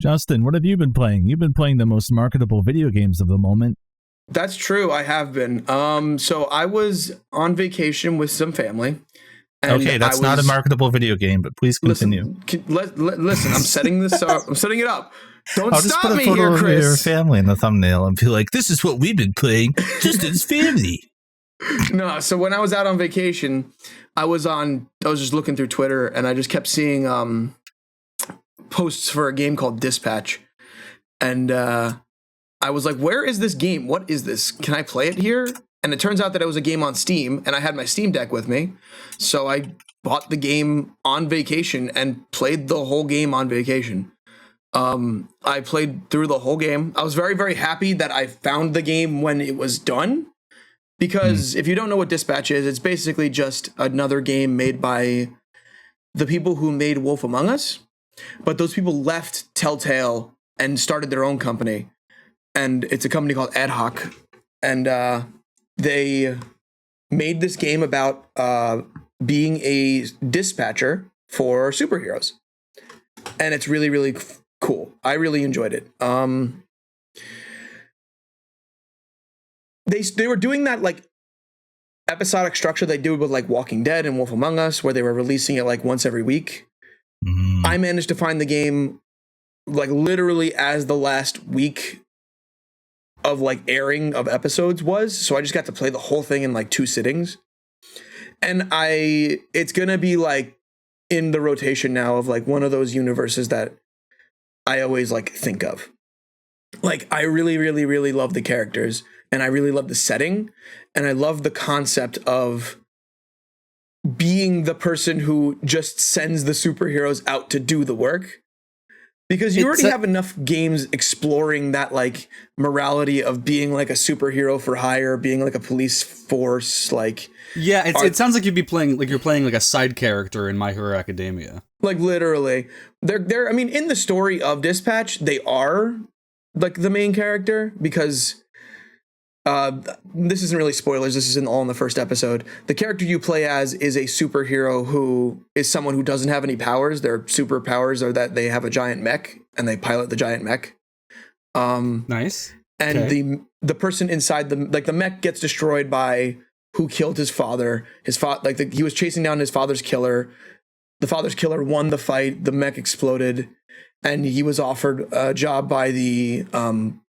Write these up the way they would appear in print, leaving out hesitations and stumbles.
Justin, what have you been playing? You've been playing the most marketable video games of the moment. That's true. I have been. So I was on vacation with some family. Okay, that's not a marketable video game, but please continue. Listen, I'm setting this up. I'm setting it up. Don't I'll stop just put a me photo here, of Chris. your family in the thumbnail and be like, this is what we've been playing. Justin's family. No, so when I was out on vacation, I was just looking through Twitter and I just kept seeing posts for a game called Dispatch. And I was like, where is this game? What is this? Can I play it here? And it turns out that it was a game on Steam, and I had my Steam Deck with me. So I bought the game on vacation and played the whole game on vacation. I played through the whole game. I was very, very happy that I found the game when it was done. Because if you don't know what Dispatch is, it's basically just another game made by the people who made Wolf Among Us. But those people left TELLTALE and started their own company. And it's a company called Ad Hoc. And they made this game about being a dispatcher for superheroes. And it's really, really cool. I really enjoyed it. They were doing that like episodic structure they do with like Walking Dead and Wolf Among Us, where they were releasing it like once every week. I managed to find the game like literally as the last week of like airing of episodes was, so I just got to play the whole thing in like 2 sittings. And it's gonna be like in the rotation now of like one of those universes that I always like think of. Like I really, really, really love the characters, and I really love the setting, and I love the concept of being the person who just sends the superheroes out to do the work. Because you already have enough games exploring that like morality of being like a superhero for hire, being like a police force, like it sounds like you're playing like a side character in My Hero Academia. Like literally. They're I mean, in the story of Dispatch, they are like the main character because this isn't really spoilers. This is all in the first episode. The character you play as is a superhero who is someone who doesn't have any powers. Their superpowers are that they have a giant mech and they pilot the giant mech. Nice. And okay. the person inside the mech gets destroyed by who killed his father. He was chasing down his father's killer. The father's killer won the fight. The mech exploded, and he was offered a job by the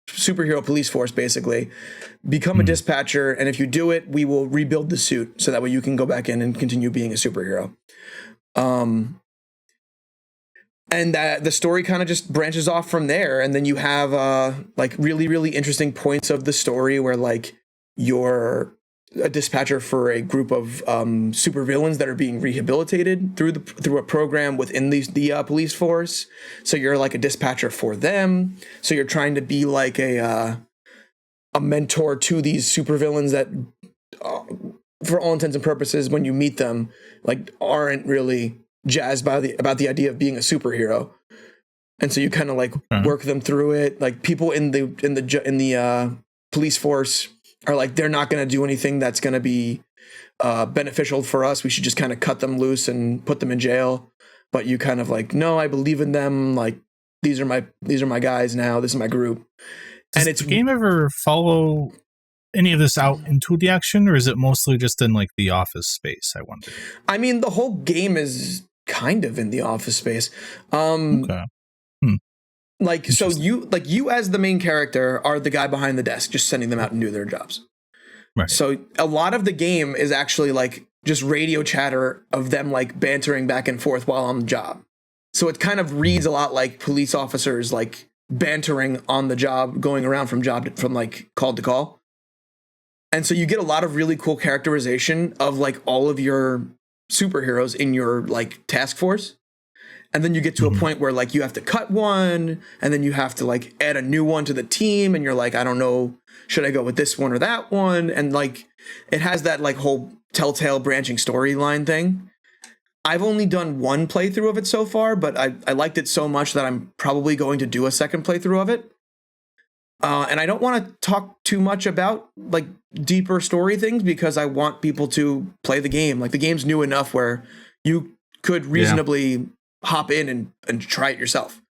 superhero police force, basically. Become a dispatcher, and if you do it, we will rebuild the suit so that way you can go back in and continue being a superhero. And that the story kind of just branches off from there, and then you have like really, really interesting points of the story where like you're a dispatcher for a group of supervillains that are being rehabilitated through a program within the police force. So you're like a dispatcher for them. So you're trying to be like a mentor to these supervillains that, for all intents and purposes, when you meet them, like aren't really jazzed about the idea of being a superhero. And so you kind of like work them through it. Like people in the police force are like, they're not going to do anything that's going to be beneficial for us. We should just kind of cut them loose and put them in jail. But you kind of like, no, I believe in them. Like these are my guys now. This is my group. Does the game ever follow any of this out into the action, or is it mostly just in like the office space? I wonder. I mean, the whole game is kind of in the office space. Okay. Like, so you as the main character are the guy behind the desk, just sending them out and do their jobs. Right. So a lot of the game is actually like just radio chatter of them like bantering back and forth while on the job. So it kind of reads a lot like police officers like bantering on the job, going around from like call to call. And so you get a lot of really cool characterization of like all of your superheroes in your like task force. And then you get to a point where like you have to cut one, and then you have to like add a new one to the team, and you're like, I don't know, should I go with this one or that one? And like it has that like whole Telltale branching storyline thing. I've only done one playthrough of it so far, but I liked it so much that I'm probably going to do a second playthrough of it. And I don't want to talk too much about like deeper story things because I want people to play the game. Like the game's new enough where you could reasonably hop in and try it yourself.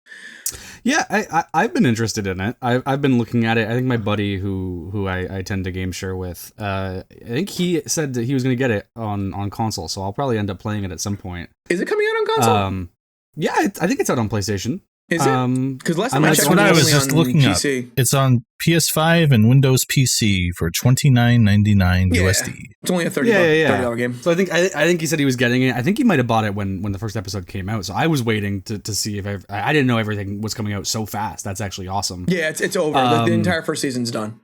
Yeah, I've been interested in it. I've been looking at it. I think my buddy who I tend to game share with, I think he said that he was going to get it on console, so I'll probably end up playing it at some point. Is it coming out on console? Yeah, I think it's out on PlayStation. Is it? Because last time I That's checked, what I was only just on looking up. PC. It's on PS5 and Windows PC for $29.99 Yeah. USD. It's only a $30 game. So I think he said he was getting it. I think he might have bought it when the first episode came out. So I was waiting to see if I didn't know everything was coming out so fast. That's actually awesome. Yeah, it's over. The entire first season's done.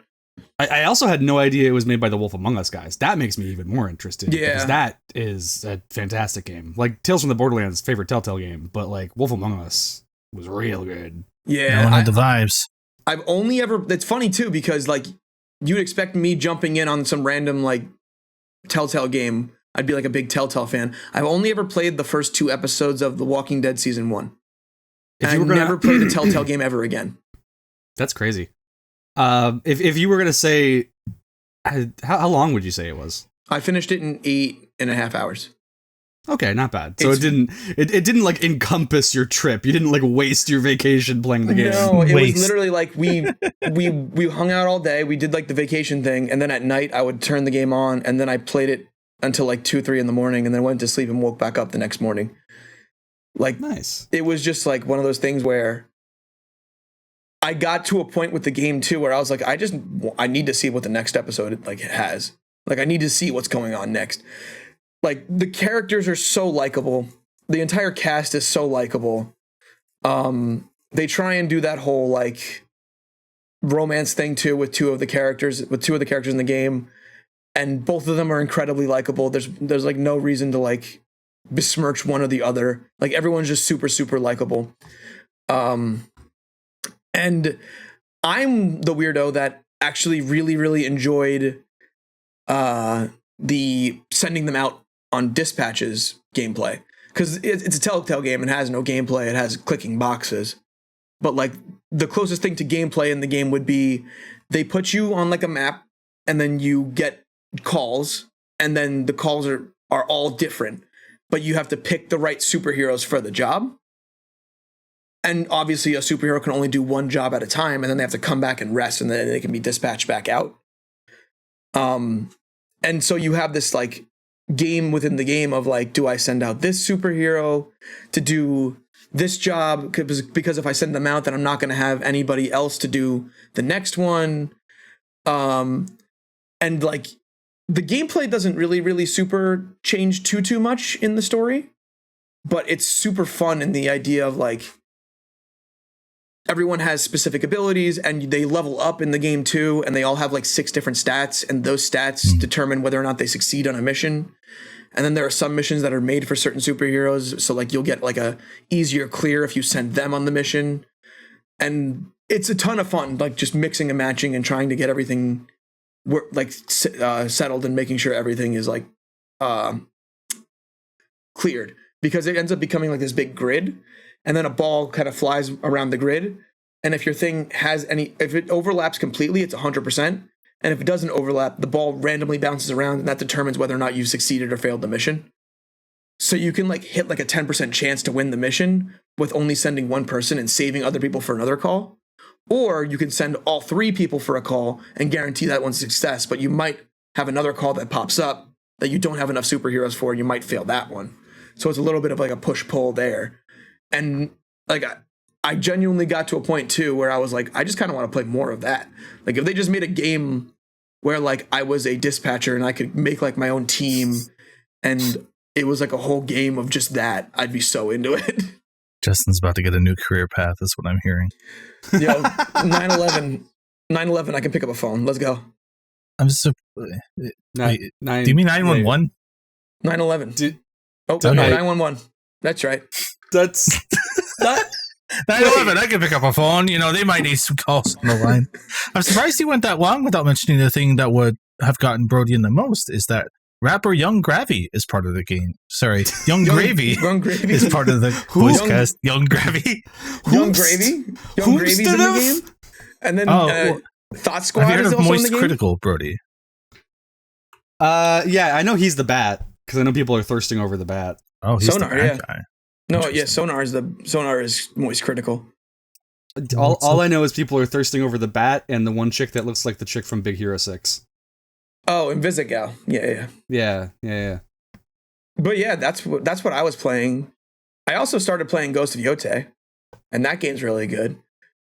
I also had no idea it was made by the Wolf Among Us guys. That makes me even more interested. Yeah. Because that is a fantastic game. Like Tales from the Borderlands, favorite Telltale game, but like Wolf Among Us was real good. Yeah. I the vibes. I've only ever, it's funny too, because like you'd expect me jumping in on some random like Telltale game. I'd be like a big Telltale fan. I've only ever played the first 2 episodes of The Walking Dead season 1. And I never played a Telltale game ever again. That's crazy. If you were gonna say, how long would you say it was? I finished it in 8.5 hours. Okay, not bad. So it didn't like encompass your trip. You didn't like waste your vacation playing the game. No, it was literally like we hung out all day. We did like the vacation thing, and then at night I would turn the game on, and then I played it until like 2-3 in the morning, and then went to sleep and woke back up the next morning. Like, nice. It was just like one of those things where I got to a point with the game too where I was like, I need to see what the next episode like has. Like, I need to see what's going on next. Like, the characters are so likable. The entire cast is so likable. They try and do that whole like romance thing too with two of the characters in the game, and both of them are incredibly likable. There's like no reason to like besmirch one or the other. Like, everyone's just super, super likable. And I'm the weirdo that actually really, really enjoyed the sending them out on dispatches gameplay, because it's a Telltale game and has no gameplay. It has clicking boxes, but like the closest thing to gameplay in the game would be they put you on like a map, and then you get calls, and then the calls are all different, but you have to pick the right superheroes for the job. And obviously a superhero can only do one job at a time, and then they have to come back and rest, and then they can be dispatched back out. And so you have this like game within the game of like, do I send out this superhero to do this job? Because if I send them out, then I'm not going to have anybody else to do the next one. And like the gameplay doesn't really super change too much in the story, but it's super fun in the idea of like, everyone has specific abilities, and they level up in the game too, and they all have like 6 different stats, and those stats determine whether or not they succeed on a mission. And then there are some missions that are made for certain superheroes, so like you'll get like a easier clear if you send them on the mission. And it's a ton of fun, like just mixing and matching and trying to get everything settled, and making sure everything is like cleared, because it ends up becoming like this big grid. And then a ball kind of flies around the grid. And if your thing if it overlaps completely, it's 100%. And if it doesn't overlap, the ball randomly bounces around, and that determines whether or not you've succeeded or failed the mission. So you can like hit like a 10% chance to win the mission with only sending one person and saving other people for another call. Or you can send all 3 people for a call and guarantee that one's success, but you might have another call that pops up that you don't have enough superheroes for, and you might fail that one. So it's a little bit of like a push-pull there. And like I genuinely got to a point too where I was like, I just kind of want to play more of that. Like, if they just made a game where like I was a dispatcher and I could make like my own team, and it was like a whole game of just that, I'd be so into it. Justin's about to get a new career path, is what I'm hearing. Yo, 9/11, I can pick up a phone. Let's go. I'm so. Do you mean 911? 9/11. Oh, okay. No, 911. That's right. That's that. 9/11, I can pick up a phone. You know, they might need some calls on the line. I'm surprised he went that long without mentioning the thing that would have gotten Brody in the most, is that rapper Young Gravy is part of the game. Sorry, Young Gravy is part of the voice cast. Young Gravy. Young Gravy? Young Gravy's in the game? And then Thought Squad have you heard is of also Moist in the game? Critical, Brody? Yeah, I know he's the bat, because I know people are thirsting over the bat. Oh, he's Sonar, the bad guy. No, yeah, Sonar is Moist Critical. All I know is people are thirsting over the bat and the one chick that looks like the chick from Big Hero 6. Oh, Invisigal. Yeah. But yeah, that's what I was playing. I also started playing Ghost of Yotei, and that game's really good.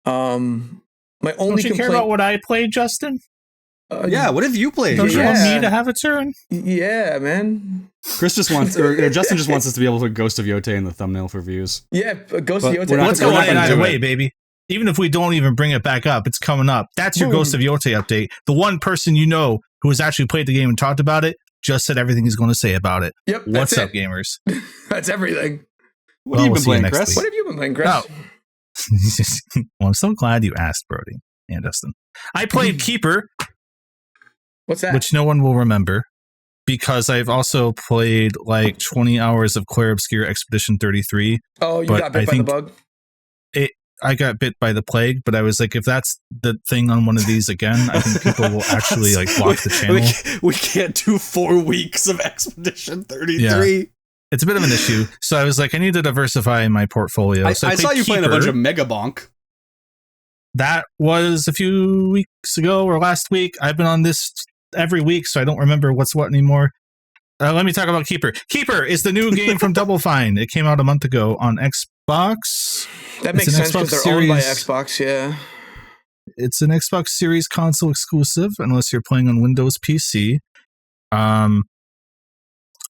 My only Don't you care about what I played, Justin? Yeah, what have you played? Don't you want me to have a turn? Yeah, man. Chris just wants, or Justin just wants us to be able to put Ghost of Yotei in the thumbnail for views. Yeah, Ghost of Yotei. Let's go on it either way, baby. Even if we don't even bring it back up, it's coming up. That's your Ghost of Yotei update. The one person you know who has actually played the game and talked about it just said everything he's going to say about it. Yep. What's up, gamers? That's everything. What have you been playing, Chris? What have you been playing, Chris? Oh. Well, I'm so glad you asked, Brody and Dustin. I played Keeper. What's that? Which no one will remember, because I've also played like 20 hours of Claire Obscure Expedition 33. Oh, you got bit by the bug? I got bit by the plague, but I was like, if that's the thing on one of these again, I think people will actually like block the channel. We can't do 4 weeks of Expedition 33. Yeah. It's a bit of an issue. So I was like, I need to diversify my portfolio. So I saw you playing a bunch of Mega Bonk. That was a few weeks ago or last week. I've been on this every week, so I don't remember what's what anymore. Let me talk about Keeper. Keeper is the new game from Double Fine. It came out a month ago on Xbox. That makes sense because they're owned by Xbox, yeah. It's an Xbox Series console exclusive, unless you're playing on Windows PC.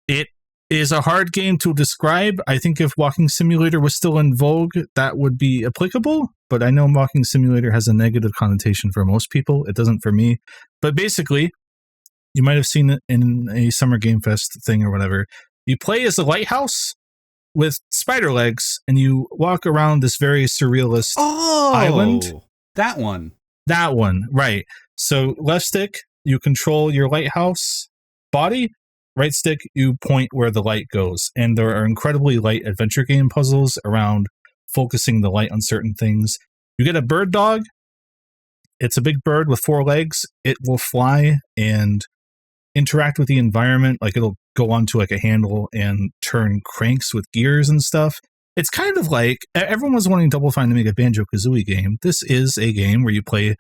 It is a hard game to describe. I think if Walking Simulator was still in vogue, that would be applicable. But I know Walking Simulator has a negative connotation for most people. It doesn't for me. But basically, you might have seen it in a Summer Game Fest thing or whatever. You play as a lighthouse with spider legs, and you walk around this very surrealist island. That one. That one, right. So left stick, you control your lighthouse body. Right stick, you point where the light goes. And there are incredibly light adventure game puzzles around focusing the light on certain things. You get a bird dog. It's a big bird with 4 legs. It will fly and interact with the environment. Like it'll go onto like a handle and turn cranks with gears and stuff. It's kind of like, everyone was wanting Double Fine to make a Banjo-Kazooie game. This is a game where you play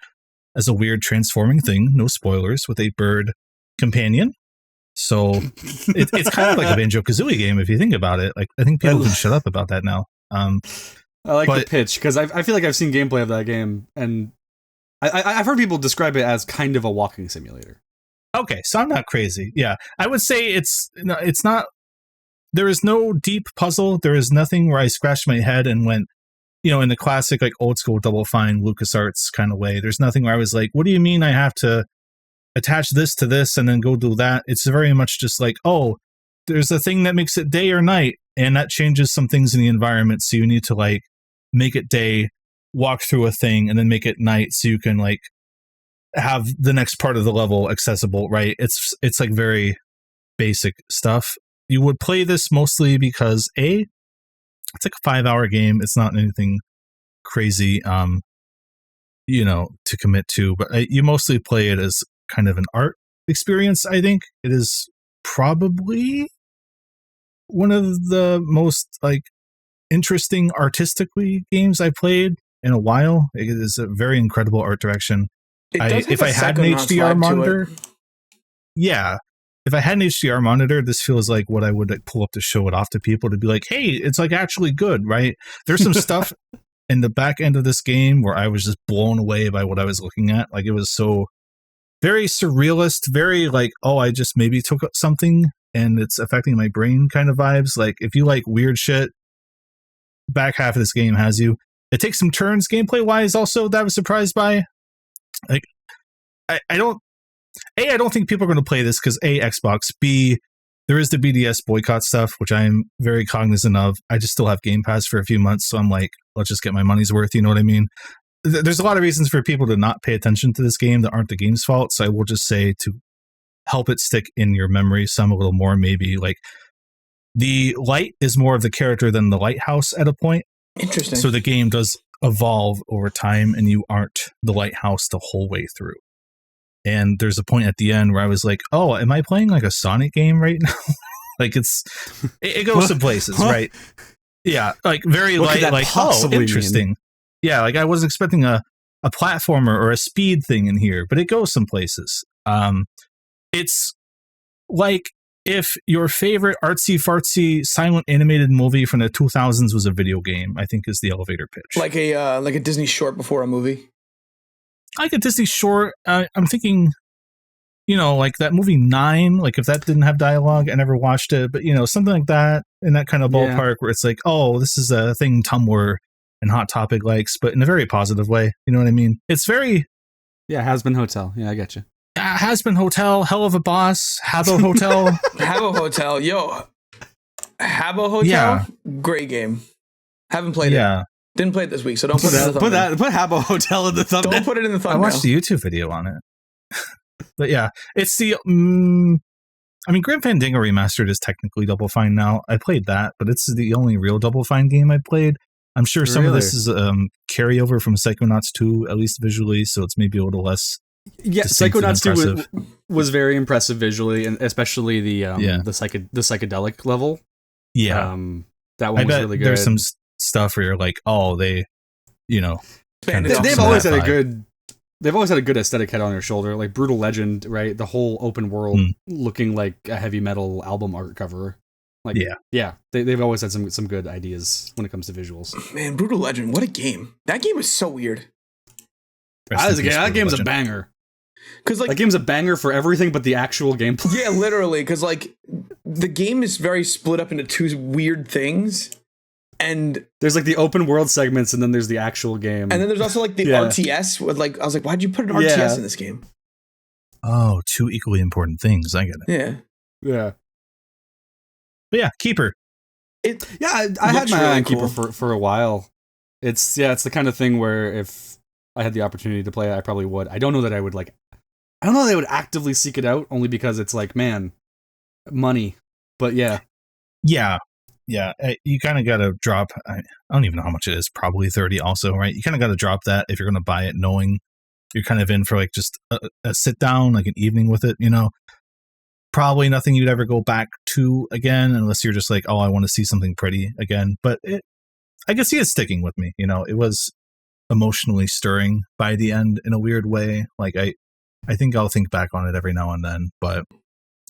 as a weird transforming thing, no spoilers, with a bird companion. So it's kind of like a Banjo-Kazooie game if you think about it. Like I think people can shut up about that now. I like the pitch because I feel like I've seen gameplay of that game, and I've heard people describe it as kind of a walking simulator. Okay, so I'm not crazy. Yeah, I would say it's not. There is no deep puzzle. There is nothing where I scratched my head and went, in the classic like old school Double Fine LucasArts kind of way. There's nothing where I was like, what do you mean I have to attach this to this and then go do that? It's very much just like, oh, there's a thing that makes it day or night, and that changes some things in the environment. So you need to like make it day, walk through a thing, and then make it night so you can like have the next part of the level accessible, right? It's like very basic stuff. You would play this mostly because it's like a 5-hour game. It's not anything crazy, to commit to, but you mostly play it as kind of an art experience. I think it is probably one of the most like interesting artistically games I played in a while. It is a very incredible art direction. If I had an HDR monitor, if I had an HDR monitor, this feels like what I would like pull up to show it off to people to be like, hey, it's like actually good, right? There's some stuff in the back end of this game where I was just blown away by what I was looking at. Like it was so very surrealist, very like, oh, I just maybe took something and it's affecting my brain kind of vibes. Like if you like weird shit, back half of this game has you. It takes some turns gameplay wise also that I was surprised by. Like I don't think people are going to play this because A, Xbox, B, there is the BDS boycott stuff, which I'm very cognizant of. I just still have Game Pass for a few months, so I'm like, let's just get my money's worth, you know what I mean? There's a lot of reasons for people to not pay attention to this game that aren't the game's fault, so I will just say to help it stick in your memory some a little more, maybe. Like, the light is more of the character than the lighthouse at a point. Interesting. So the game does evolve over time, and you aren't the lighthouse the whole way through. And there's a point at the end where I was like, oh, am I playing like a Sonic game right now? Like it goes some places, right? Yeah, like very light, like, oh, interesting. yeah, like I wasn't expecting a platformer or a speed thing in here, but it goes some places. It's like if your favorite artsy fartsy silent animated movie from the 2000s was a video game, I think is the elevator pitch. Like a Disney short before a movie. Like a Disney short. I'm thinking, like that movie 9, like if that didn't have dialogue, I never watched it, but something like that in that kind of ballpark where it's like, oh, this is a thing Tumblr and Hot Topic likes, but in a very positive way. You know what I mean? It's very... Yeah, Has Been Hotel. Yeah, I get you. Has Been Hotel, Hell of a Boss, Habbo Hotel. Habbo Hotel. Yo, Habbo Hotel? Yeah. Great game. Haven't played it. Didn't play it this week, so don't put it in the thumbnail. Put Habbo Hotel in the thumbnail. Don't put it in the thumbnail. I watched the YouTube video on it. But yeah, it's the... Grim Fandango Remastered is technically Double Fine now. I played that, but it's the only real Double Fine game I played. I'm sure some of this is carryover from Psychonauts 2, at least visually, so it's maybe a little less... Yeah, Psychonauts 2 was very impressive visually, and especially the psychedelic level. Yeah, that one was really good. There's some stuff where you're like, oh, they've always had a good aesthetic head on their shoulder, like Brutal Legend, right? The whole open world looking like a heavy metal album art cover. Like, they've always had some good ideas when it comes to visuals. Man, Brutal Legend, what a game! That game was so weird. That game's a banger. Because that game's a banger for everything but the actual gameplay. Yeah, literally. Because the game is very split up into two weird things, and there's the open world segments, and then there's the actual game, and then there's also the RTS. With I was like, why'd you put an RTS in this game? Oh, two equally important things. I get it. Yeah. But yeah, Keeper. I had my eye on Keeper for a while. It's the kind of thing where if I had the opportunity to play it, I probably would. I don't know that I would I don't know that I would actively seek it out, only because it's money. But yeah. Yeah. You kind of got to drop, I don't even know how much it is, probably 30 also, right? You kind of got to drop that if you're going to buy it, knowing you're kind of in for just a sit down, an evening with it, Probably nothing you'd ever go back to again, unless you're just like, oh, I want to see something pretty again. But I can see it sticking with me. It was emotionally stirring by the end in a weird way. I think I'll think back on it every now and then, but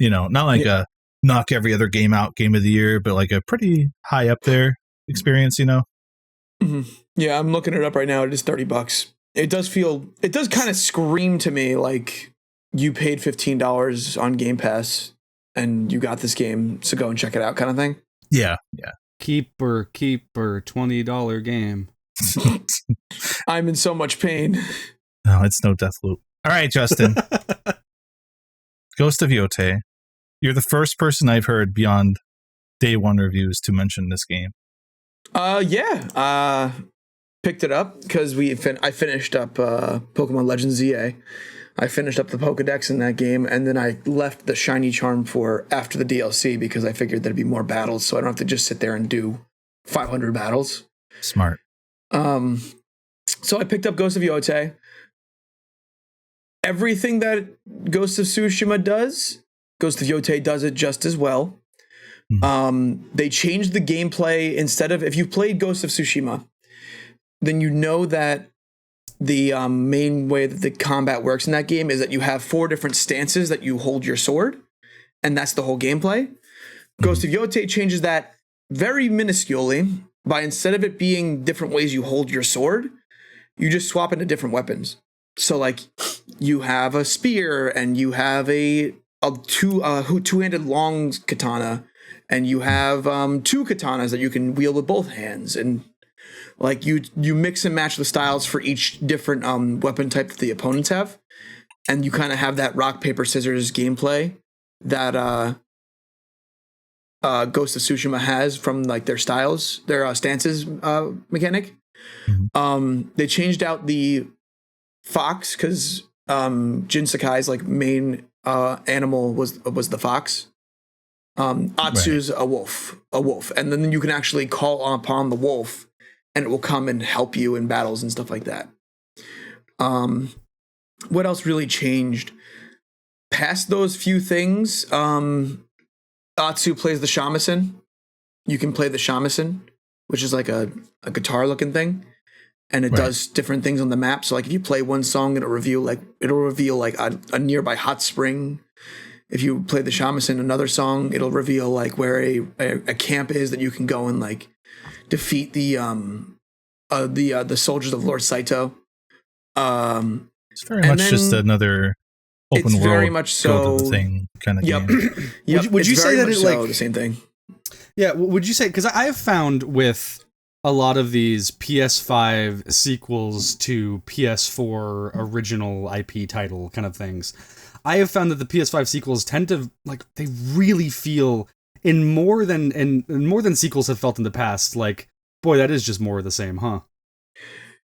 not a knock every other game out game of the year, but a pretty high up there experience, Mm-hmm. Yeah, I'm looking it up right now. It is $30. It does kind of scream to me like you paid $15 on Game Pass and you got this game, so go and check it out kind of thing. Yeah. Keeper, $20 game. I'm in so much pain. No, it's no Deathloop. All right, Justin. Ghost of Yotei. You're the first person I've heard beyond day one reviews to mention this game. Picked it up because I finished up Pokemon Legends ZA. I finished up the Pokedex in that game, and then I left the Shiny Charm for after the DLC because I figured there'd be more battles, so I don't have to just sit there and do 500 battles. Smart. So I picked up Ghost of Yotei. Everything that Ghost of Tsushima does, Ghost of Yotei does it just as well. Mm-hmm. They changed the gameplay. Instead of, if you've played Ghost of Tsushima, then you know that the main way that the combat works in that game is that you have 4 different stances that you hold your sword, and that's the whole gameplay. Mm-hmm. Ghost of Yotei changes that very minusculely by, instead of it being different ways you hold your sword, you just swap into different weapons. So you have a spear, and you have a two-handed long katana, and you have 2 katanas that you can wield with both hands, and you mix and match the styles for each different weapon type that the opponents have, and you kind of have that rock paper scissors gameplay that Ghost of Tsushima has from their styles, their stances mechanic. Mm-hmm. They changed out the fox because Jin Sakai's main animal was the fox. Atsu's a wolf, and then you can actually call upon the wolf, and it will come and help you in battles and stuff like that. What else really changed? Past those few things, Atsu plays the shamisen. You can play the shamisen, which is a guitar-looking thing. and it does different things on the map. So like if you play one song, it'll reveal like a nearby hot spring. If you play the shamisen another song, it'll reveal like where a camp is that you can go and like defeat the soldiers of Lord Saito. It's very much just another open world, very much so thing kind of game. Would you say that it's like the same thing? Yeah, would you say, because I have found with a lot of these PS5 sequels to PS4 original IP title kind of things, I have found that the PS5 sequels tend to like they really feel in more than sequels have felt in the past. Like, boy, that is just more of the same, huh?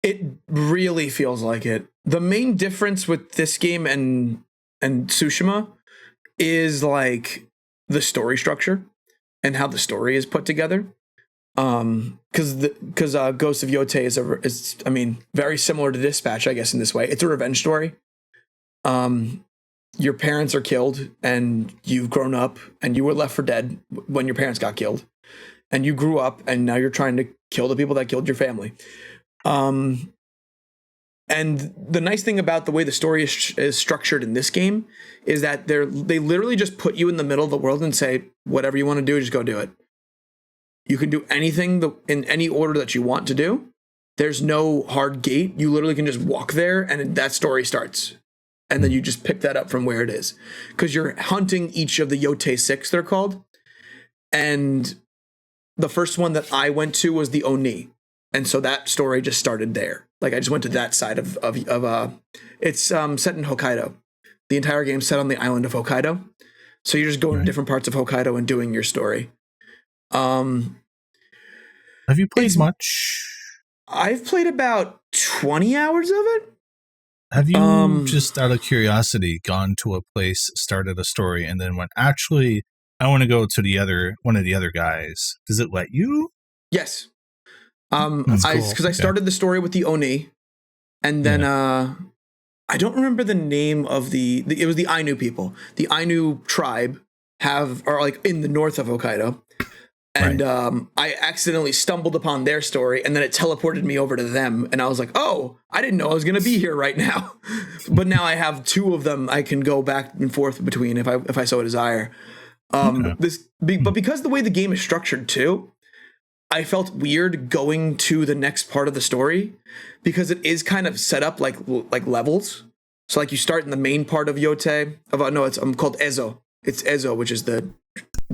It really feels like it. The main difference with this game and Tsushima is like the story structure and how the story is put together. Because Ghost of Yotei is very similar to Dispatch, I guess, in this way. It's a revenge story. Your parents are killed and you've grown up and you were left for dead when your parents got killed, and you grew up and now you're trying to kill the people that killed your family. And the nice thing about the way the story is structured in this game is that they literally just put you in the middle of the world and say, whatever you want to do, just go do it. You can do anything in any order that you want to do. There's no hard gate. You literally can just walk there and that story starts. And then you just pick that up from where it is. Because you're hunting each of the Yotei 6, they're called. And the first one that I went to was the Oni. And so that story just started there. Like I just went to that side of it's set in Hokkaido. The entire game's set on the island of Hokkaido. So you're just going to different parts of Hokkaido and doing your story. Have you played much? I've played about 20 hours of it. Have you just out of curiosity gone to a place, started a story, and then went, actually, I want to go to one of the other guys. Does it let you? Yes. That's cool. Because I started the story with the Oni, and then I don't remember the name of it was the Ainu people. The Ainu tribe are like in the north of Hokkaido. And I accidentally stumbled upon their story, and then it teleported me over to them. And I was like, oh, I didn't know I was going to be here right now. But now I have 2 of them I can go back and forth between if I so desire. But because the way the game is structured too, I felt weird going to the next part of the story because it is kind of set up like levels. So like you start in the main part of Yotei. It's called Ezo. It's Ezo, which is the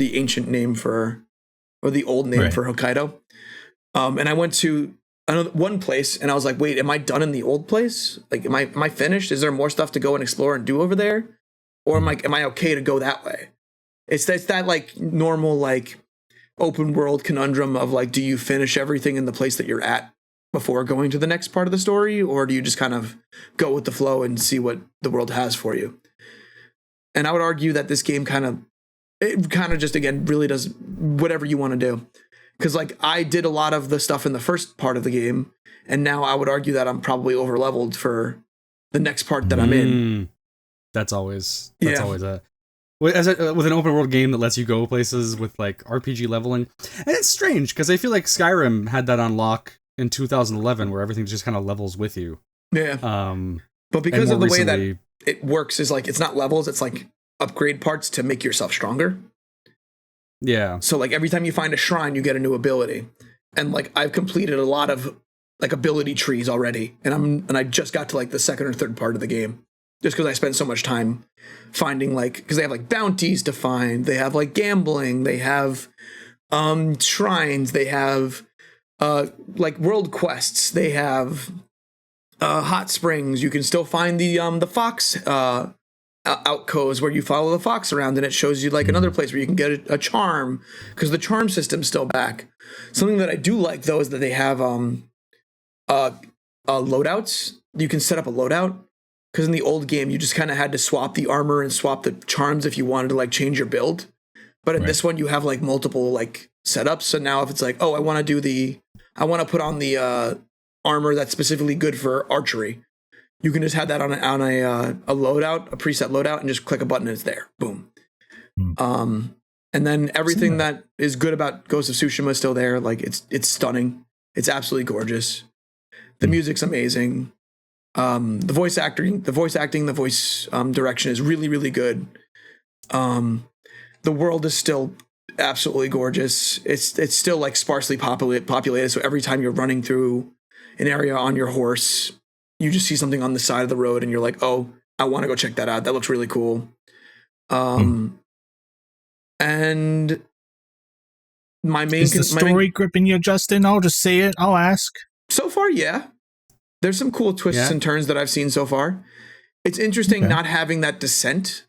ancient name or the old name for Hokkaido. And I went to one place and I was like, wait, am I done in the old place? Like, am I finished? Is there more stuff to go and explore and do over there? Or am I okay to go that way? It's that like normal, like open world conundrum of like, do you finish everything in the place that you're at before going to the next part of the story? Or do you just kind of go with the flow and see what the world has for you? And I would argue that this game kind of just, again, really does whatever you want to do. Because, like, I did a lot of the stuff in the first part of the game, and now I would argue that I'm probably over-leveled for the next part that I'm in. That's always a... With an open-world game that lets you go places with, like, RPG leveling. And it's strange, because I feel like Skyrim had that on lock in 2011, where everything just kind of levels with you. Yeah. But because of the way that it works is, like, it's not levels, it's, like, upgrade parts to make yourself stronger. Yeah. So like every time you find a shrine, you get a new ability. And like I've completed a lot of like ability trees already. And I just got to like the second or third part of the game. Just because I spent so much time finding because they have like bounties to find, they have like gambling, they have shrines, they have like world quests, they have hot springs. You can still find the fox outcoves where you follow the fox around and it shows you like another place where you can get a charm because the charm system's still back. Something that I do like though is that they have loadouts. You can set up a loadout because in the old game you just kind of had to swap the armor and swap the charms if you wanted to like change your build. But in this one you have like multiple like setups. So now if it's like, oh, I want to put on the armor that's specifically good for archery. You can just have that on a loadout, a preset loadout, and just click a button and it's there. Boom. And then everything that is good about Ghost of Tsushima is still there. Like it's stunning. It's absolutely gorgeous. The music's amazing. The voice direction is really, really good. The world is still absolutely gorgeous. It's still like sparsely populated. So every time you're running through an area on your horse, you just see something on the side of the road and you're like, oh, I want to go check that out. That looks really cool. And my main is the story gripping you, Justin? I'll just say it. I'll ask. So far, yeah. There's some cool twists and turns that I've seen so far. It's interesting not having that descent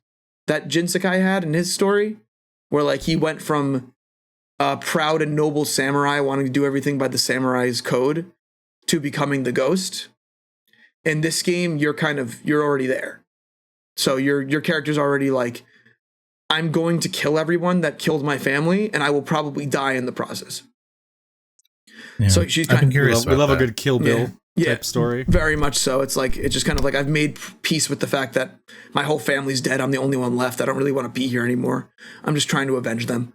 that Jin Sakai had in his story, where like he went from a proud and noble samurai wanting to do everything by the samurai's code to becoming the ghost. In this game, you're already there. So your character's already like, I'm going to kill everyone that killed my family, and I will probably die in the process. Yeah. So she's kind of curious. We love a good Kill Bill type story. Very much so. It's just kind of like I've made peace with the fact that my whole family's dead. I'm the only one left. I don't really want to be here anymore. I'm just trying to avenge them.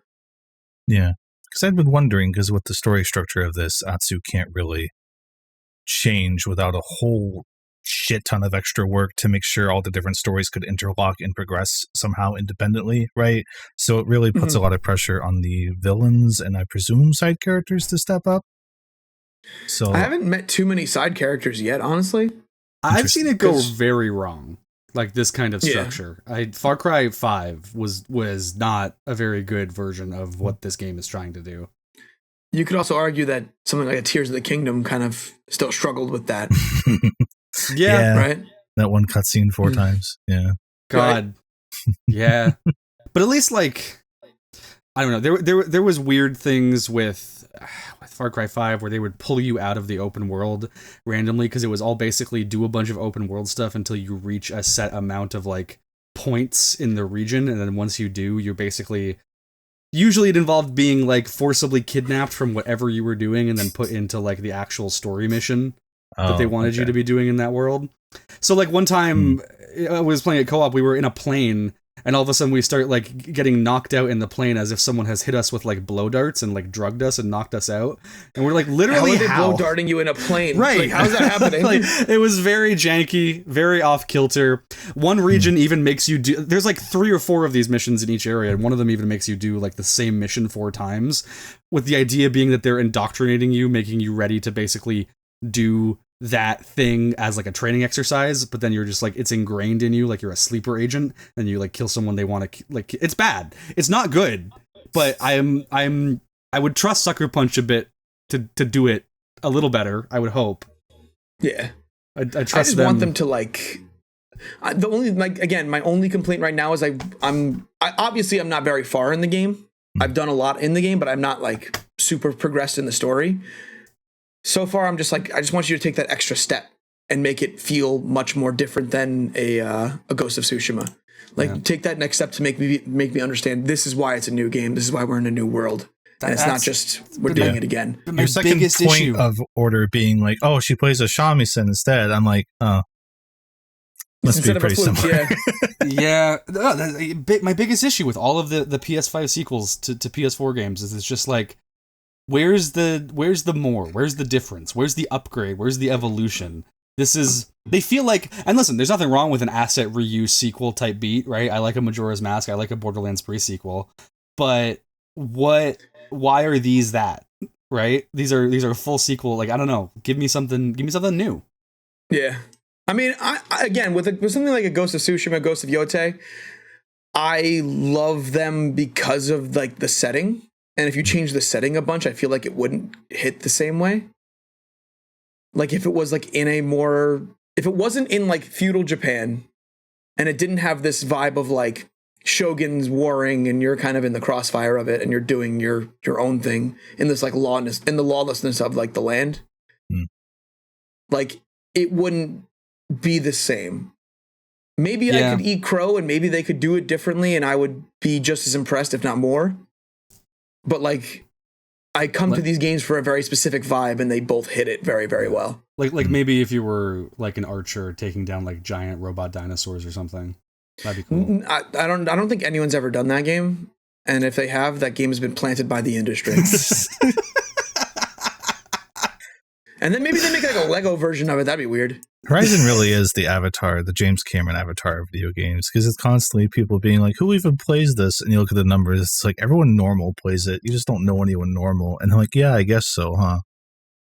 Yeah. Because I've been wondering, because with the story structure of this, Atsu can't really change without a whole shit ton of extra work to make sure all the different stories could interlock and progress somehow independently, right? So it really puts a lot of pressure on the villains and I presume side characters to step up. So I haven't met too many side characters yet, honestly. I've seen it go very wrong. Like this kind of structure. Far Cry 5 was not a very good version of what this game is trying to do. You could also argue that something like a Tears of the Kingdom kind of still struggled with that. Yeah, right. That one cutscene 4 times. Yeah. God. Right. Yeah. But at least like I don't know. There was weird things with Far Cry 5 where they would pull you out of the open world randomly because it was all basically do a bunch of open world stuff until you reach a set amount of like points in the region, and then once you do, you're basically usually it involved being like forcibly kidnapped from whatever you were doing and then put into like the actual story mission that they wanted you to be doing in that world. So like one time I was playing a co-op, we were in a plane and all of a sudden we start like getting knocked out in the plane as if someone has hit us with like blow darts and like drugged us and knocked us out. And we're like, literally how are they blow darting you in a plane? Right. Like, how's that happening? Like, it was very janky, very off kilter. One region even makes you do, there's like 3 or 4 of these missions in each area. And one of them even makes you do like the same mission 4 times, with the idea being that they're indoctrinating you, making you ready to basically do that thing as like a training exercise, but then you're just like, it's ingrained in you, like you're a sleeper agent and you like kill someone they want to like. It's bad, it's not good, but I would trust Sucker Punch a bit to do it a little better. I would hope. Yeah, I trust I just them. want them to like the only like again my only complaint right now is I'm obviously I'm not very far in the game. I've done a lot in the game, but I'm not like super progressed in the story. So far, I'm just like, I just want you to take that extra step and make it feel much more different than a Ghost of Tsushima. Like, take that next step to make me understand this is why it's a new game. This is why we're in a new world. And it's not just we're doing it again. Your second point of order being like, oh, she plays a shamisen instead. I'm like, must be pretty similar. Yeah. My biggest issue with all of the PS5 sequels to PS4 games is it's just like, Where's the more? Where's the difference? Where's the upgrade? Where's the evolution? They feel like, and listen, there's nothing wrong with an asset reuse sequel type beat, right? I like a Majora's Mask, I like a Borderlands pre-sequel, but why are these that, right? These are full sequel, like, I don't know, give me something new. Yeah. I mean, I again, with something like a Ghost of Tsushima, Ghost of Yotei, I love them because of like the setting. And if you change the setting a bunch, I feel like it wouldn't hit the same way. Like if it was like if it wasn't in like feudal Japan and it didn't have this vibe of like shoguns warring and you're kind of in the crossfire of it and you're doing your own thing in this like lawlessness of like the land, like it wouldn't be the same. Maybe I could eat crow and maybe they could do it differently and I would be just as impressed, if not more. But like, I come to these games for a very specific vibe, and they both hit it very, very well. Like maybe if you were like an archer taking down like giant robot dinosaurs or something, that'd be cool. I don't think anyone's ever done that game, and if they have, that game has been planted by the industry. And then maybe they make like a Lego version of it. That'd be weird. Horizon really is the avatar, the James Cameron avatar of video games, because it's constantly people being like, who even plays this? And you look at the numbers, it's like everyone normal plays it. You just don't know anyone normal. And they're like, yeah, I guess so, huh?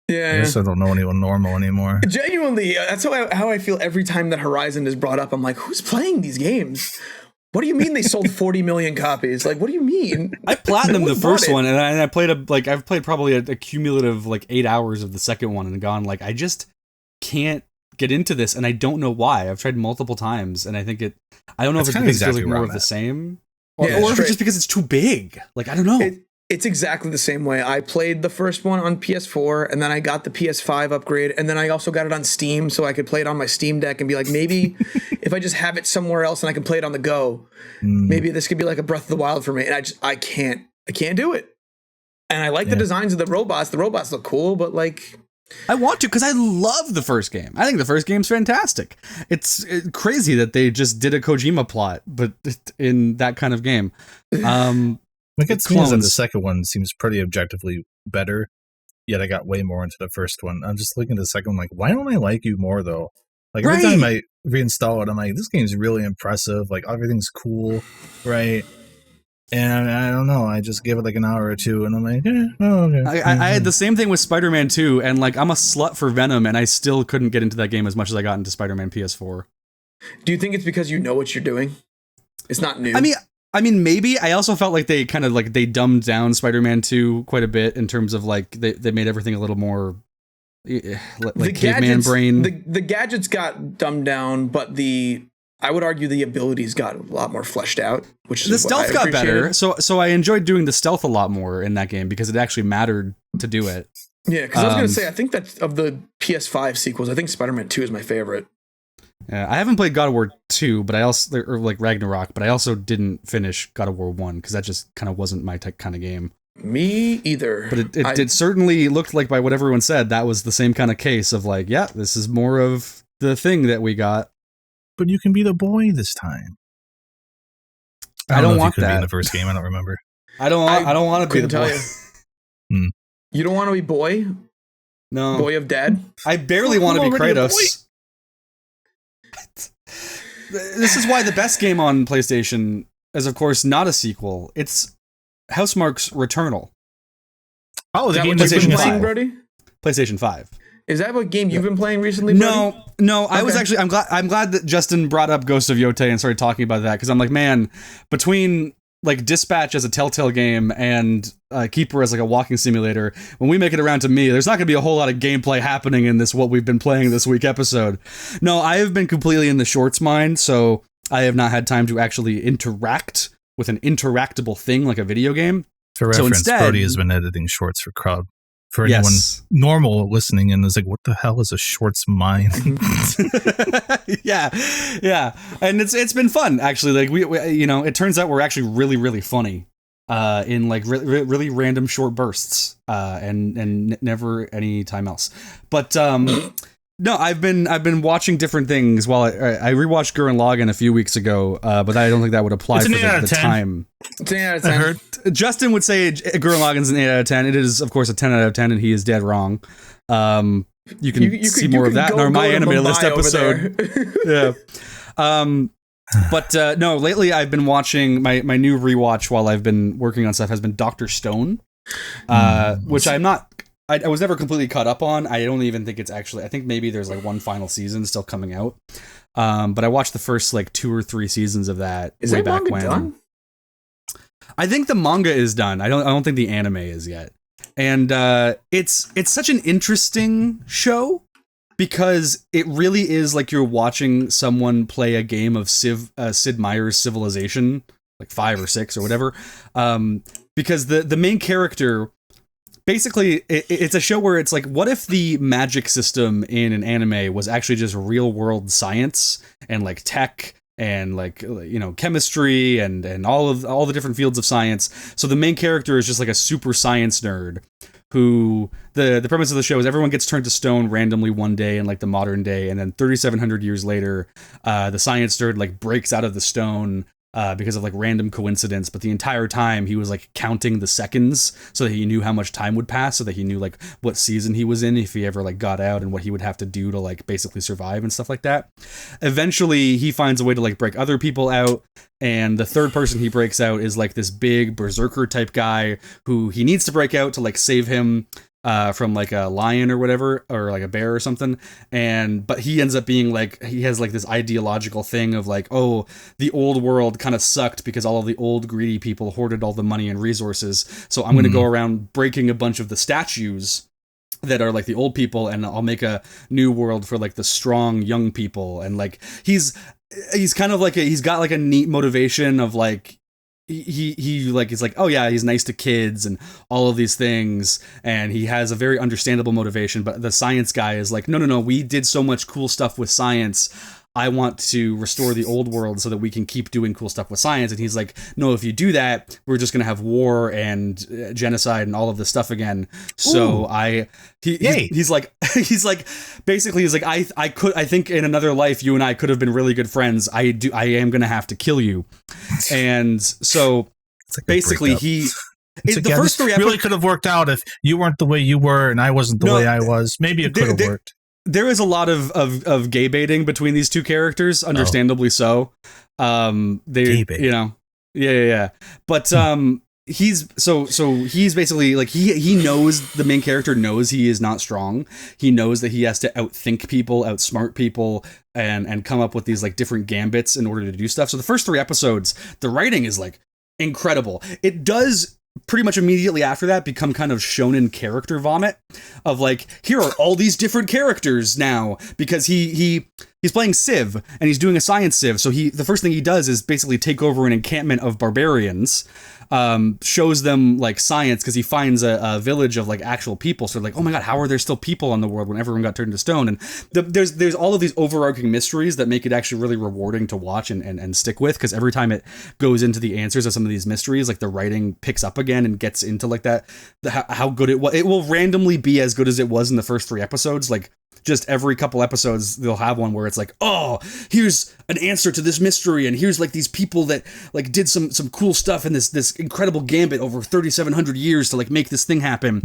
Yeah. I guess I don't know anyone normal anymore. Genuinely, that's how I feel every time that Horizon is brought up. I'm like, who's playing these games? What do you mean they sold 40 million copies? Like, what do you mean? I platinumed the first one, and I played I've played probably a cumulative 8 hours of the second one, and gone I just can't get into this, and I don't know why. I've tried multiple times, and I think I don't know if it's because it feels like more of the same, or if it's just because it's too big. I don't know. It's exactly the same way. I played the first one on PS4, and then I got the PS5 upgrade, and then I also got it on Steam, so I could play it on my Steam Deck and be like, maybe if I just have it somewhere else and I can play it on the go, maybe this could be like a Breath of the Wild for me. And I can't do it. And I like the designs of the robots. The robots look cool, but I want to because I love the first game. I think the first game's fantastic. It's crazy that they just did a Kojima plot, but in that kind of game. What gets me is that the second one seems pretty objectively better, yet I got way more into the first one. I'm just looking at the second one why don't I like you more, though? Every time I reinstall it, I'm like, this game's really impressive. Everything's cool, right? And I don't know, I just give it an hour or two, and I'm like, okay. I had the same thing with Spider-Man 2, and I'm a slut for Venom, and I still couldn't get into that game as much as I got into Spider-Man PS4. Do you think it's because you know what you're doing? It's not new. I mean, maybe. I also felt like they kind of they dumbed down Spider-Man 2 quite a bit in terms of they made everything a little more the caveman brain. The gadgets got dumbed down, but I would argue the abilities got a lot more fleshed out, which is the stealth got better. So I enjoyed doing the stealth a lot more in that game because it actually mattered to do it. Yeah, because I was going to say, I think that of the PS5 sequels, I think Spider-Man 2 is my favorite. Yeah, I haven't played God of War 2, but I also Ragnarok, but I also didn't finish God of War 1 because that just kind of wasn't my kind of game. Me either. But it certainly looked like, by what everyone said, that was the same kind of case of this is more of the thing that we got. But you can be the boy this time. I don't want that. Be in that the first game. I don't remember. I don't want to be the boy. You don't want to be boy? No. Boy of dad? I barely want to be Kratos. This is why the best game on PlayStation is, of course, not a sequel. It's Housemarque's Returnal. Oh, the game you've been playing, Brody? PlayStation 5. Is that what game you've been playing recently, Brody? No. Okay. I was actually, I'm glad that Justin brought up Ghost of Yotei and started talking about that, because I'm like, man, between Dispatch as a Telltale game and Keeper as a walking simulator, when we make it around to me, there's not going to be a whole lot of gameplay happening in this what we've been playing this week episode. No, I have been completely in the shorts mind, so I have not had time to actually interact with an interactable thing like a video game. For reference, Brody has been editing shorts for Crub. For anyone normal listening in, is what the hell is a shorts mind? yeah, and it's been fun actually. We it turns out we're actually really, really funny in really random short bursts and never any time else. But no, I've been watching different things while I rewatched Gurren Lagann a few weeks ago, but I don't think that would apply for the time. It's an 8 out of 10. I heard. Justin would say Gurren Lagann's an 8 out of 10. It is, of course, a 10 out of 10, and he is dead wrong. You can see more of that in our My Anime List episode. Yeah. But no, lately I've been watching my new rewatch while I've been working on stuff has been Dr. Stone, which I'm not. I was never completely caught up on. I don't even think it's actually. I think maybe there's one final season still coming out. But I watched the first 2 or 3 seasons of that. Is way back when. Done? I think the manga is done. I don't think the anime is yet. And it's such an interesting show because it really is like you're watching someone play a game of Sid Meier's Civilization, 5 or 6 or whatever. Because the main character. Basically, it's a show where it's what if the magic system in an anime was actually just real world science and tech and chemistry and all the different fields of science. So the main character is just a super science nerd who the premise of the show is everyone gets turned to stone randomly one day in the modern day, and then 3,700 years later, the science nerd breaks out of the stone because of like random coincidence, but the entire time he was like counting the seconds so that he knew how much time would pass, so that he knew like what season he was in if he ever like got out, and what he would have to do to like basically survive and stuff like that. Eventually he finds a way to like break other people out, and the third person he breaks out is like this big berserker type guy who he needs to break out to like save him from like a lion or whatever, or like a bear or something. But he ends up being like, he has like this ideological thing of like, oh, the old world kind of sucked because all of the old greedy people hoarded all the money and resources. So I'm going to go around breaking a bunch of the statues that are like the old people, and I'll make a new world for like the strong young people. And like, he's kind of like he's got like a neat motivation of like, he like, he's like, oh yeah, he's nice to kids and all of these things, and he has a very understandable motivation. But the science guy is like, no, we did so much cool stuff with science, I want to restore the old world so that we can keep doing cool stuff with science. And he's like, no, if you do that, we're just gonna have war and genocide and all of this stuff again. So he's like basically he's like, I think in another life you and I could have been really good friends. I am gonna have to kill you. And so like basically the first three really could have worked out if you weren't the way you were and I wasn't the way I was. Maybe it could have worked. There is a lot of gay baiting between these two characters, understandably so. Gay bait. You know, yeah. But he's basically like, he knows, the main character knows he is not strong. He knows that he has to outthink people, outsmart people, and come up with these like different gambits in order to do stuff. So the first 3 episodes, the writing is like incredible. It does pretty much immediately after that become kind of shonen character vomit of like, here are all these different characters now, because he's playing Civ and he's doing a science Civ. So the first thing he does is basically take over an encampment of barbarians, shows them like science, because he finds a village of like actual people. So they're like, oh my god, how are there still people on the world when everyone got turned to stone? And there's all of these overarching mysteries that make it actually really rewarding to watch and stick with, because every time it goes into the answers of some of these mysteries, like the writing picks up again and gets into like that, how good it was. It will randomly be as good as it was in the first 3 episodes. Like, just every couple episodes they'll have one where it's like, oh, here's an answer to this mystery, and here's like these people that like did some cool stuff in this incredible gambit over 3,700 years to like make this thing happen.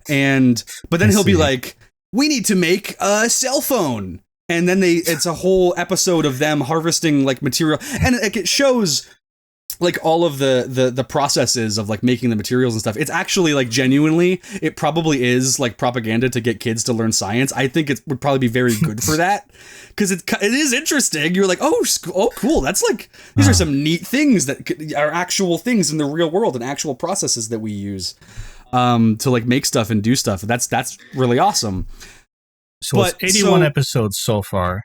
But then he'll be like, we need to make a cell phone, and then it's a whole episode of them harvesting like material, and it shows like all of the processes of like making the materials and stuff. It's actually like, genuinely, it probably is like propaganda to get kids to learn science. I think it would probably be very good for that, because it is interesting. You're like, oh cool, that's like, these are some neat things that are actual things in the real world and actual processes that we use to like make stuff and do stuff. That's really awesome. So it's 81 episodes so far.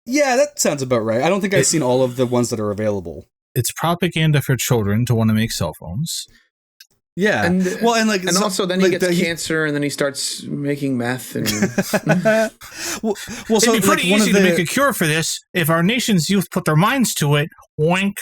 Yeah, that sounds about right. I don't think I've seen all of the ones that are available. It's propaganda for children to want to make cell phones. Yeah, and also then he gets cancer, and then he starts making meth. And so it'd be pretty easy to make a cure for this if our nation's youth put their minds to it. Oink.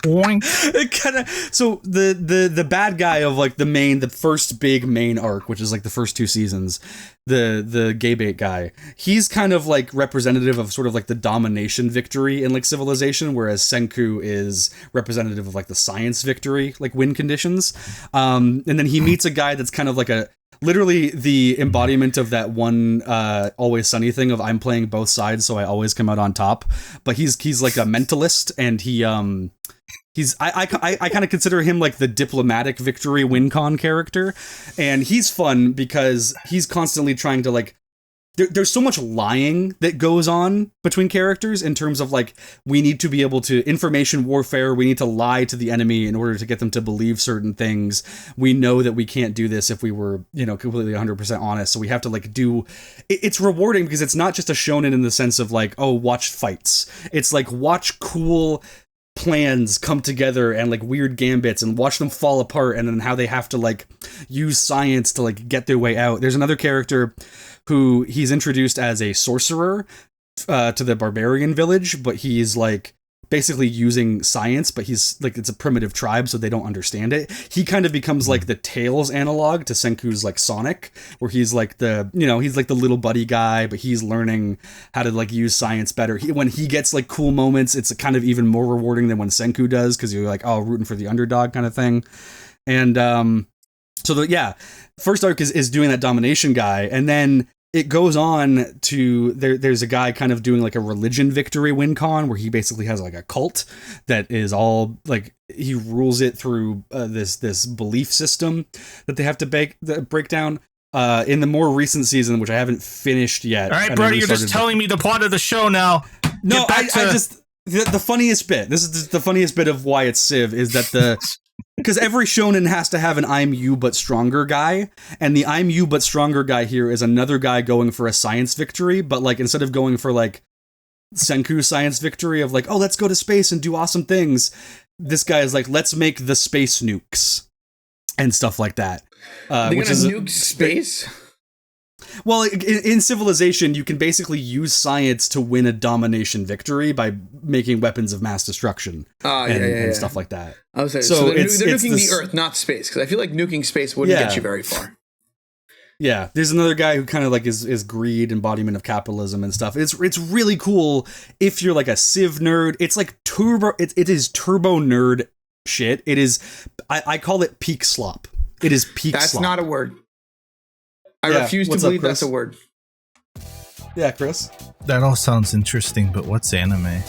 It kinda, so the bad guy of like the first big main arc, which is like the first 2 seasons, the gay bait guy, he's kind of like representative of sort of like the domination victory in like civilization, whereas Senku is representative of like the science victory, like win conditions. And then he meets a guy that's kind of like literally the embodiment of that one Always Sunny thing of, I'm playing both sides, so I always come out on top. But he's like a mentalist, and I kind of consider him like the diplomatic victory win con character, and he's fun because he's constantly trying to like, there's so much lying that goes on between characters in terms of like, we need to be able to information warfare. We need to lie to the enemy in order to get them to believe certain things. We know that we can't do this if we were, completely 100% honest. So we have to like it's rewarding because it's not just a shonen in the sense of like, oh, watch fights. It's like, watch cool plans come together and like weird gambits, and watch them fall apart, and then how they have to like use science to like get their way out. There's another character who he's introduced as a sorcerer to the barbarian village, but he's like basically using science, but he's like, it's a primitive tribe, so they don't understand it. He kind of becomes like the Tails analog to Senku's like Sonic, where he's like he's like the little buddy guy, but he's learning how to like use science better. When he gets like cool moments, it's kind of even more rewarding than when Senku does, because you're like, oh, rooting for the underdog kind of thing. And first arc is doing that domination guy, and then it goes on to there's a guy kind of doing like a religion victory win con, where he basically has like a cult that is all like, he rules it through this belief system that they have to break down. In the more recent season, which I haven't finished yet. All right, Brody, you're just telling me the plot of the show now. No, I just the funniest bit. This is the funniest bit of why it's Civ, is that because every shonen has to have an I'm you but stronger guy, and the I'm you but stronger guy here is another guy going for a science victory, but like instead of going for like Senku's science victory of like, oh, let's go to space and do awesome things, this guy is like, let's make the space nukes and stuff like that. Which is nuke space? Well, in Civilization, you can basically use science to win a domination victory by making weapons of mass destruction and stuff like that. I was saying, so they're nuking the Earth, not space, because I feel like nuking space wouldn't get you very far. Yeah, there's another guy who kind of like is greed, embodiment of capitalism and stuff. It's really cool if you're like a Civ nerd. It's like turbo. It is turbo nerd shit. It is. I call it peak slop. It is peak slop. That's not a word. I refuse to believe that's a word. Yeah, Chris? That all sounds interesting, but what's anime?